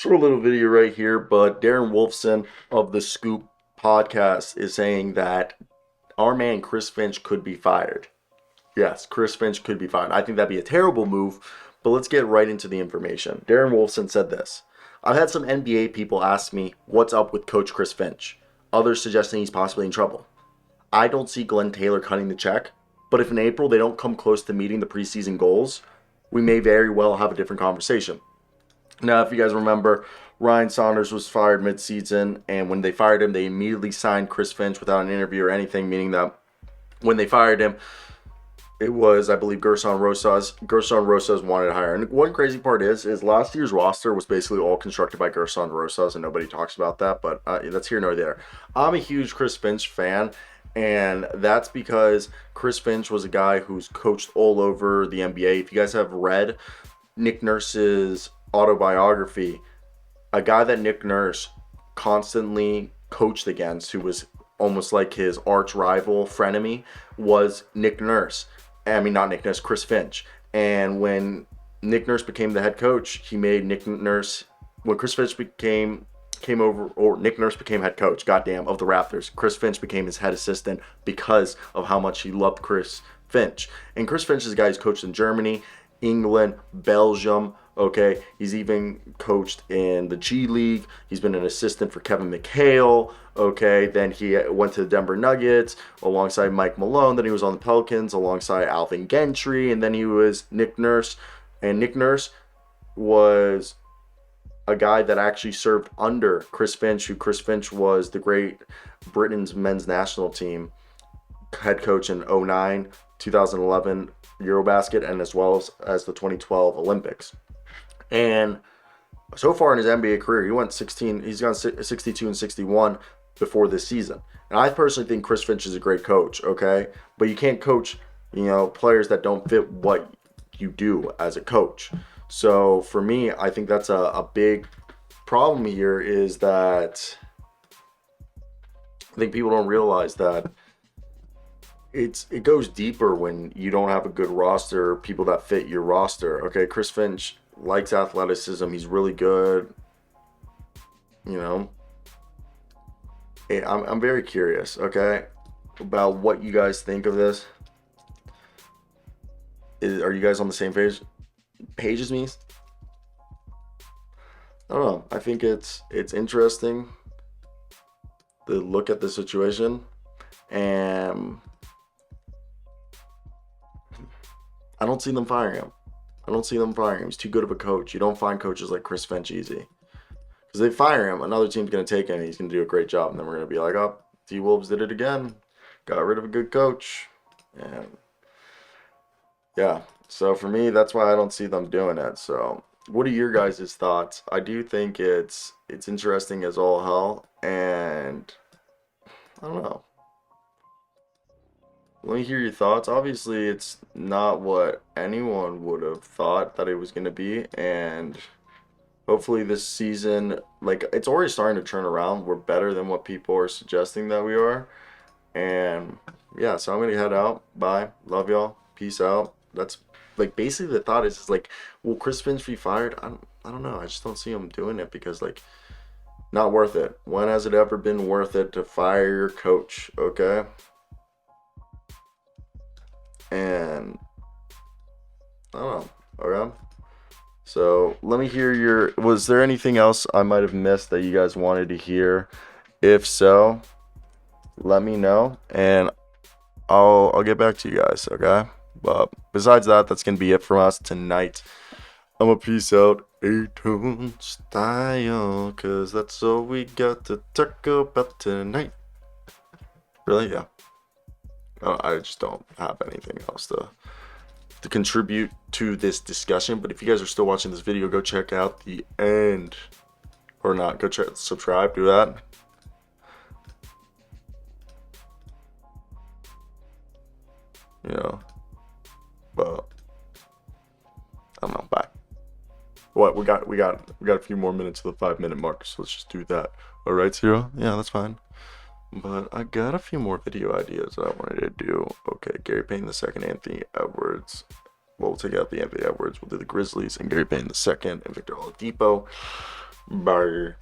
Short little video right here, but Darren Wolfson of the Scoop podcast is saying that our man Chris Finch could be fired. Yes, Chris Finch could be fired. I think that'd be a terrible move, but let's get right into the information. Darren Wolfson said this. I've had some NBA people ask me what's up with Coach Chris Finch. Others suggesting he's possibly in trouble. I don't see Glen Taylor cutting the check, but if in April they don't come close to meeting the preseason goals, we may very well have a different conversation. Now, if you guys remember, Ryan Saunders was fired midseason, and when they fired him, they immediately signed Chris Finch without an interview or anything, meaning that when they fired him, it was, I believe, Gerson Rosas wanted to hire. And one crazy part is last year's roster was basically all constructed by Gerson Rosas, and nobody talks about that, but that's here nor there. I'm a huge Chris Finch fan, and that's because Chris Finch was a guy who's coached all over the NBA. If you guys have read Nick Nurse's autobiography, a guy that Nick Nurse constantly coached against, who was almost like his arch rival frenemy, was Nick Nurse. I mean, not Nick Nurse, Chris Finch. And when Nick Nurse became the head coach, he made Nick Nurse, when Chris Finch came over, or Nick Nurse became head coach, goddamn, of the Raptors, Chris Finch became his head assistant because of how much he loved Chris Finch. And Chris Finch is a guy who's coached in Germany, England, Belgium. Okay, he's even coached in the G League. He's been an assistant for Kevin McHale. Okay, then he went to the Denver Nuggets alongside Mike Malone. Then he was on the Pelicans alongside Alvin Gentry. And then he was Nick Nurse. And Nick Nurse was a guy that actually served under Chris Finch, who Chris Finch was the great Britain's men's national team head coach in 2009, 2011 Eurobasket, and as well as the 2012 Olympics. And so far in his NBA career, he's gone 62 and 61 before this season. And I personally think Chris Finch is a great coach, okay? But you can't coach, players that don't fit what you do as a coach. So for me, I think that's a big problem here, is that I think people don't realize that it goes deeper when you don't have a good roster, people that fit your roster. Okay, Chris Finch likes athleticism. He's really good. I'm very curious, okay, about what you guys think of this. Are you guys on the same page as me? I don't know. I think it's interesting to look at the situation, and I don't see them firing him. He's too good of a coach. You don't find coaches like Chris Finch easy. Because they fire him, another team's going to take him, and he's going to do a great job. And then we're going to be like, oh, T-Wolves did it again. Got rid of a good coach. And yeah, so for me, that's why I don't see them doing it. So what are your guys' thoughts? I do think it's interesting as all hell. And I don't know. Let me hear your thoughts. Obviously, it's not what anyone would have thought that it was going to be. And hopefully this season, it's already starting to turn around. We're better than what people are suggesting that we are. And yeah, so I'm going to head out. Bye. Love y'all. Peace out. That's basically the thought is will Chris Finch be fired? I don't know. I just don't see him doing it because not worth it. When has it ever been worth it to fire your coach? Okay. And I don't know. Okay. So let me hear was there anything else I might have missed that you guys wanted to hear? If so, let me know and I'll get back to you guys, okay? But besides that, that's gonna be it from us tonight. I'm a peace out, A-Tone style, cause that's all we got to talk about tonight. Really? Yeah. I just don't have anything else to contribute to this discussion. But if you guys are still watching this video, go check out the end. Or not, go subscribe, do that. But I don't know, bye. What, we got a few more minutes to the 5-minute mark, so let's just do that. Alright, Zero? Yeah, that's fine. But I got a few more video ideas that I wanted to do. Okay, Gary Payton II, Anthony Edwards. Well, we'll take out the Anthony Edwards. We'll do the Grizzlies and Gary Payton II and Victor Oladipo. Bye.